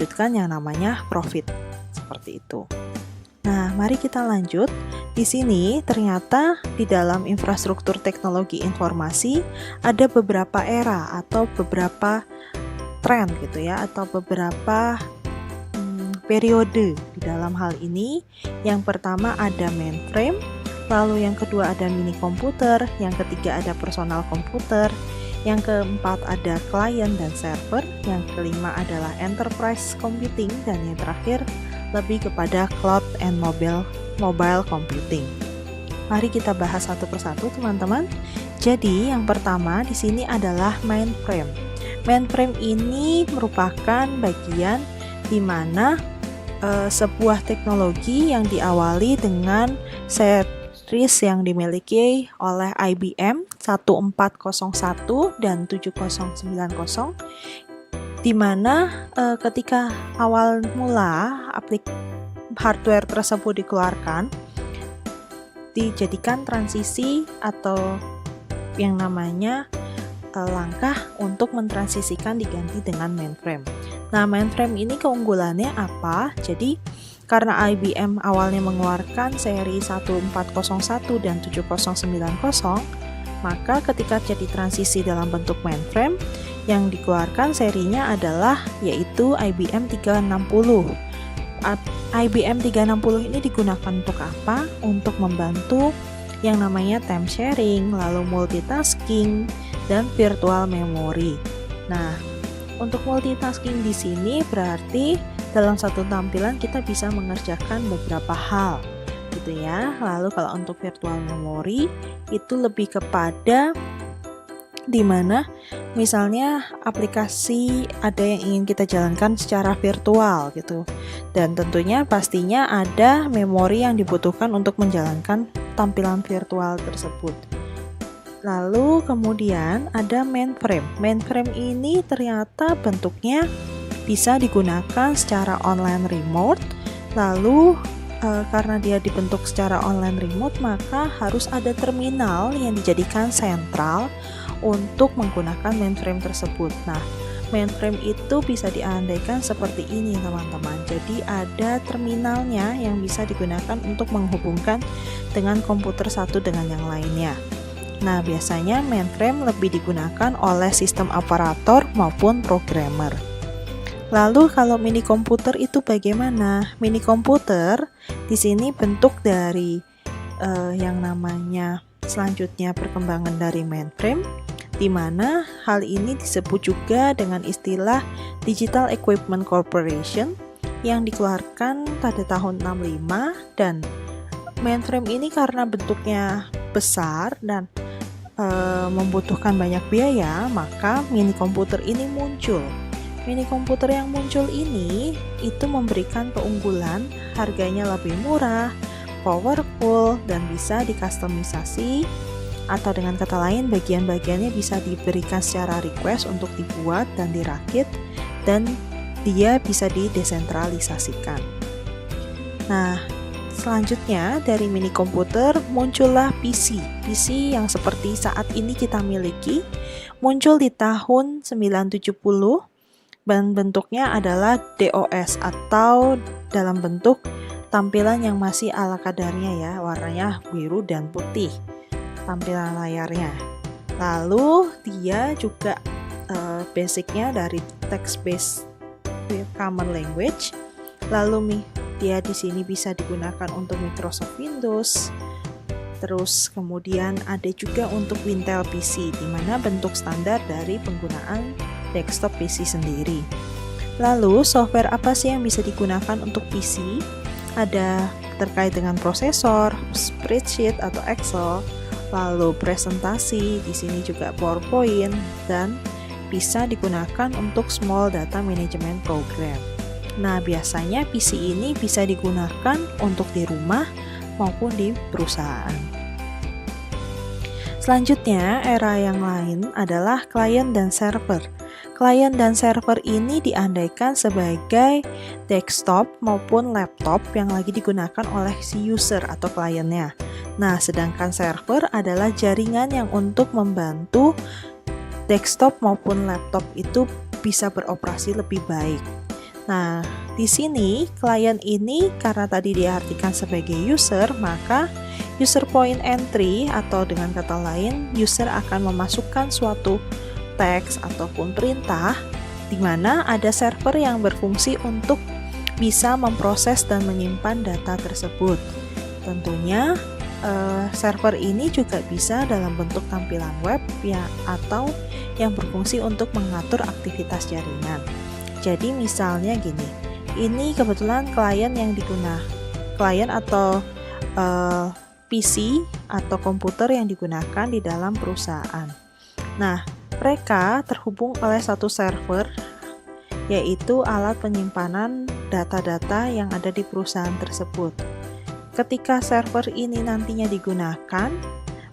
mewujudkan yang namanya profit. Seperti itu. Nah, mari kita lanjut. Di sini ternyata di dalam infrastruktur teknologi informasi ada beberapa era atau beberapa tren gitu ya, atau beberapa periode di dalam hal ini. Yang pertama ada mainframe, lalu yang kedua ada mini komputer, yang ketiga ada personal komputer, yang keempat ada client dan server, yang kelima adalah enterprise computing, dan yang terakhir lebih kepada cloud and mobile computing. Mari kita bahas satu persatu, teman-teman. Jadi, yang pertama di sini adalah mainframe. Mainframe ini merupakan bagian di mana sebuah teknologi yang diawali dengan series yang dimiliki oleh IBM 1401 dan 7090, di mana ketika awal mula hardware tersebut dikeluarkan, dijadikan transisi atau yang namanya langkah untuk mentransisikan diganti dengan mainframe. Nah, mainframe ini keunggulannya apa? Jadi, karena IBM awalnya mengeluarkan seri 1401 dan 7090, maka ketika jadi transisi dalam bentuk mainframe, yang dikeluarkan serinya adalah yaitu IBM 360. IBM 360 ini digunakan untuk apa? Untuk membantu yang namanya time sharing, lalu multitasking, dan virtual memory. Nah, untuk multitasking di sini berarti dalam satu tampilan kita bisa mengerjakan beberapa hal, gitu ya. Lalu kalau untuk virtual memory itu lebih kepada dimana misalnya aplikasi ada yang ingin kita jalankan secara virtual gitu, dan tentunya pastinya ada memori yang dibutuhkan untuk menjalankan tampilan virtual tersebut. Lalu kemudian ada mainframe. Mainframe ini ternyata bentuknya bisa digunakan secara online remote. Lalu karena dia dibentuk secara online remote, maka harus ada terminal yang dijadikan sentral untuk menggunakan mainframe tersebut. Nah, mainframe itu bisa diandaikan seperti ini, teman-teman. Jadi ada terminalnya yang bisa digunakan untuk menghubungkan dengan komputer satu dengan yang lainnya. Nah, biasanya mainframe lebih digunakan oleh sistem operator maupun programmer. Lalu kalau mini komputer itu bagaimana? Mini komputer di sini bentuk dari yang namanya selanjutnya perkembangan dari mainframe, di mana hal ini disebut juga dengan istilah Digital Equipment Corporation yang dikeluarkan pada tahun 65. Dan mainframe ini karena bentuknya besar dan membutuhkan banyak biaya, maka mini komputer ini muncul. Mini komputer yang muncul ini itu memberikan keunggulan, harganya lebih murah, powerful, dan bisa dikustomisasi, atau dengan kata lain bagian-bagiannya bisa diberikan secara request untuk dibuat dan dirakit, dan dia bisa didesentralisasikan. Nah, selanjutnya dari mini komputer muncullah PC. PC yang seperti saat ini kita miliki muncul di tahun 970 dan bentuknya adalah DOS atau dalam bentuk tampilan yang masih ala kadarnya ya, warnanya biru dan putih tampilan layarnya. Lalu dia juga basicnya dari text-based common language. Lalu dia di sini bisa digunakan untuk Microsoft Windows. Terus kemudian ada juga untuk Intel PC, di mana bentuk standar dari penggunaan desktop PC sendiri. Lalu software apa sih yang bisa digunakan untuk PC? Ada terkait dengan prosesor, spreadsheet atau Excel, lalu presentasi, di sini juga PowerPoint, dan bisa digunakan untuk small data management program. Nah, biasanya PC ini bisa digunakan untuk di rumah maupun di perusahaan. Selanjutnya, era yang lain adalah client dan server. Client dan server ini diandaikan sebagai desktop maupun laptop yang lagi digunakan oleh si user atau kliennya. Nah, sedangkan server adalah jaringan yang untuk membantu desktop maupun laptop itu bisa beroperasi lebih baik. Nah, di sini klien ini karena tadi diartikan sebagai user, maka user point entry atau dengan kata lain, user akan memasukkan suatu teks ataupun perintah di mana ada server yang berfungsi untuk bisa memproses dan menyimpan data tersebut. Tentunya server ini juga bisa dalam bentuk tampilan web ya, atau yang berfungsi untuk mengatur aktivitas jaringan. Jadi misalnya gini, ini kebetulan klien yang digunakan, klien atau PC atau komputer yang digunakan di dalam perusahaan. Nah, mereka terhubung oleh satu server, yaitu alat penyimpanan data-data yang ada di perusahaan tersebut. Ketika server ini nantinya digunakan,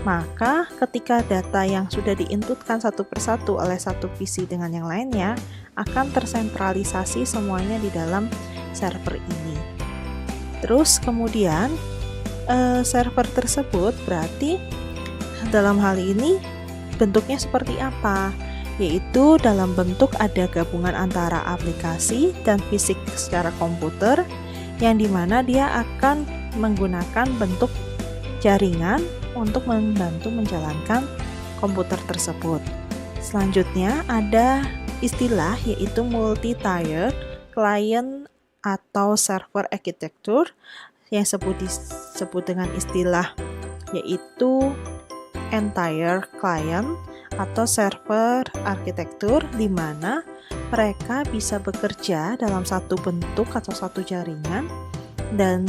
maka ketika data yang sudah diinputkan satu persatu oleh satu PC dengan yang lainnya, akan tersentralisasi semuanya di dalam server ini. Terus kemudian server tersebut berarti dalam hal ini bentuknya seperti apa? Yaitu dalam bentuk ada gabungan antara aplikasi dan fisik secara komputer, yang dimana dia akan menggunakan bentuk jaringan untuk membantu menjalankan komputer tersebut. Selanjutnya ada istilah yaitu multi-tiered client atau server architecture yang disebut dengan istilah yaitu entire client atau server architecture, di mana mereka bisa bekerja dalam satu bentuk atau satu jaringan dan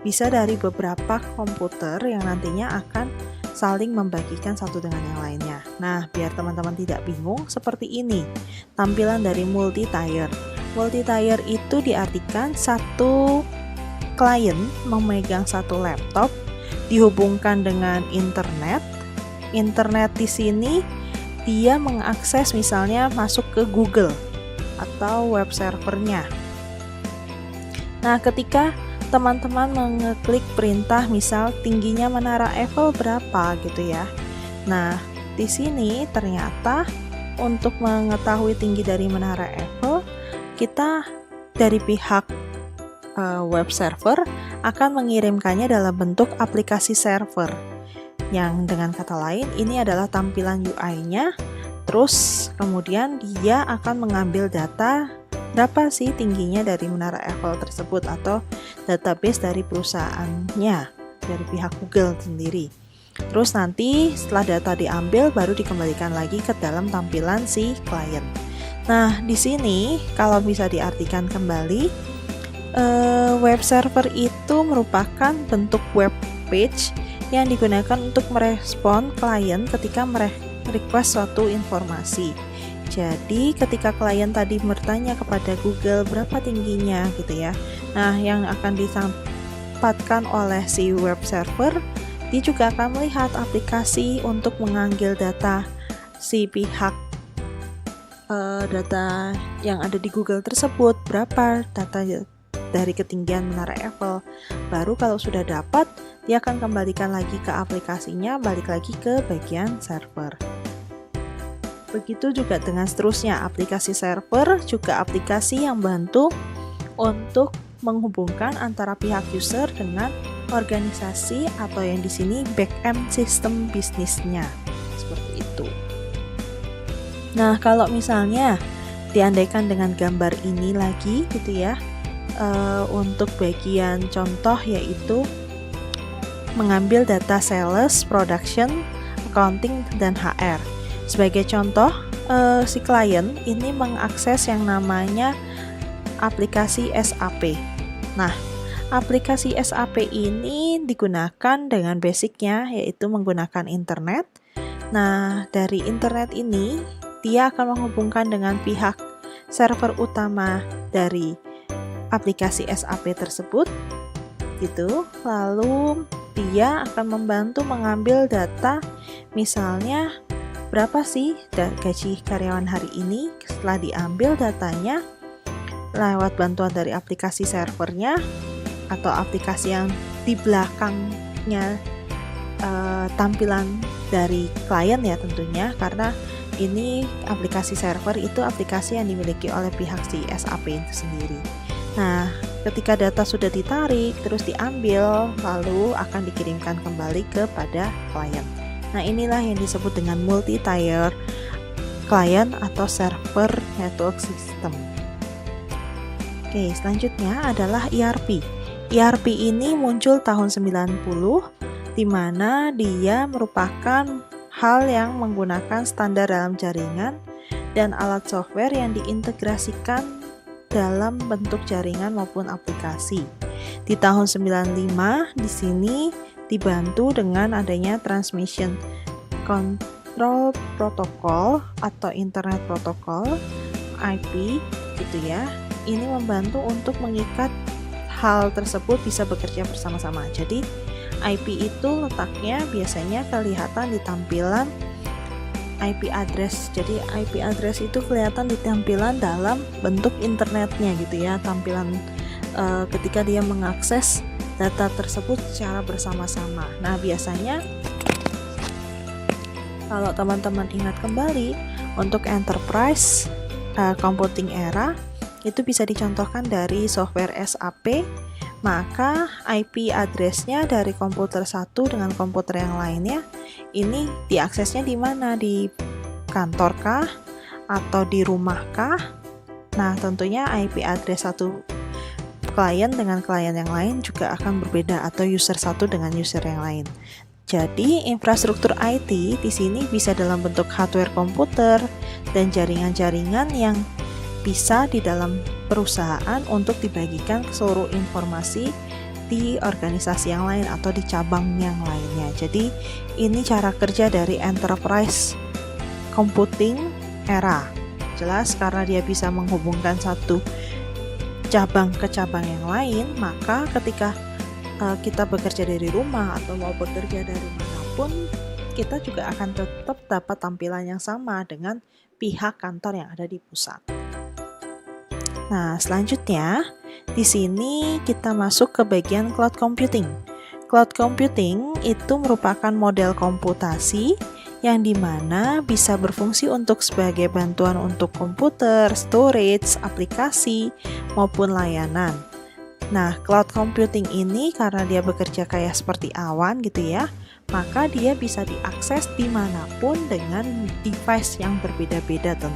bisa dari beberapa komputer yang nantinya akan saling membagikan satu dengan yang lainnya. Nah, biar teman-teman tidak bingung, seperti ini tampilan dari multi-tier. Multi-tier itu diartikan satu klien memegang satu laptop, dihubungkan dengan internet. Internet di sini dia mengakses misalnya masuk ke Google atau web servernya. Nah, ketika teman-teman mengeklik perintah misal tingginya menara Eiffel berapa gitu ya. Nah, di sini ternyata untuk mengetahui tinggi dari menara Eiffel, kita dari pihak web server akan mengirimkannya dalam bentuk aplikasi server. Yang dengan kata lain ini adalah tampilan UI-nya. Terus kemudian dia akan mengambil data berapa sih tingginya dari menara Eiffel tersebut atau database dari perusahaannya, dari pihak Google sendiri. Terus nanti setelah data diambil baru dikembalikan lagi ke dalam tampilan si klien. Nah, di sini kalau bisa diartikan kembali, web server itu merupakan bentuk web page yang digunakan untuk merespon klien ketika request suatu informasi. Jadi ketika klien tadi bertanya kepada Google berapa tingginya gitu ya. Nah, yang akan disampaikan oleh si web server, dia juga akan melihat aplikasi untuk mengambil data si pihak data yang ada di Google tersebut, berapa data dari ketinggian menara Eiffel. Baru kalau sudah dapat, dia akan kembalikan lagi ke aplikasinya, balik lagi ke bagian server. Begitu juga dengan seterusnya, aplikasi server juga aplikasi yang bantu untuk menghubungkan antara pihak user dengan organisasi atau yang di sini back-end sistem bisnisnya. Seperti itu. Nah, kalau misalnya diandaikan dengan gambar ini lagi gitu ya, untuk bagian contoh yaitu mengambil data sales, production, accounting, dan HR. Sebagai contoh, si klien ini mengakses yang namanya aplikasi SAP. Nah, aplikasi SAP ini digunakan dengan basicnya yaitu menggunakan internet. Nah, dari internet ini dia akan menghubungkan dengan pihak server utama dari aplikasi SAP tersebut gitu. Lalu dia akan membantu mengambil data, misalnya berapa sih gaji karyawan hari ini. Setelah diambil datanya lewat bantuan dari aplikasi servernya atau aplikasi yang di belakangnya tampilan dari klien ya tentunya, karena Ini aplikasi server itu aplikasi yang dimiliki oleh pihak si SAP itu sendiri. Nah, ketika data sudah ditarik, terus diambil, lalu akan dikirimkan kembali kepada klien. Nah, inilah yang disebut dengan multi-tier client atau server network system. Oke, selanjutnya adalah ERP. ERP ini muncul tahun 90, di mana dia merupakan hal yang menggunakan standar dalam jaringan dan alat software yang diintegrasikan dalam bentuk jaringan maupun aplikasi. Di tahun 95, di sini dibantu dengan adanya Transmission Control Protocol atau Internet Protocol, IP gitu ya. Ini membantu untuk mengikat hal tersebut bisa bekerja bersama-sama. Jadi IP itu letaknya biasanya kelihatan di tampilan IP address. Jadi IP address itu kelihatan di tampilan dalam bentuk internetnya gitu ya. Tampilan ketika dia mengakses data tersebut secara bersama-sama. Nah, biasanya kalau teman-teman ingat kembali untuk enterprise computing era itu bisa dicontohkan dari software SAP, maka IP address-nya dari komputer satu dengan komputer yang lainnya ini diaksesnya di mana? Di kantor kah atau di rumah kah? Nah, tentunya IP address satu klien dengan klien yang lain juga akan berbeda, atau user satu dengan user yang lain. Jadi, infrastruktur IT di sini bisa dalam bentuk hardware komputer dan jaringan-jaringan yang bisa di dalam perusahaan untuk dibagikan ke seluruh informasi di organisasi yang lain atau di cabang yang lainnya. Jadi ini cara kerja dari enterprise computing era. Jelas karena dia bisa menghubungkan satu cabang ke cabang yang lain, maka ketika kita bekerja dari rumah atau mau bekerja dari manapun, kita juga akan tetap dapat tampilan yang sama dengan pihak kantor yang ada di pusat. Nah, selanjutnya di sini kita masuk ke bagian cloud computing. Cloud computing itu merupakan model komputasi yang dimana bisa berfungsi untuk sebagai bantuan untuk komputer, storage, aplikasi, maupun layanan. Nah, cloud computing ini karena dia bekerja kayak seperti awan gitu ya, maka dia bisa diakses dimanapun dengan device yang berbeda-beda tentu.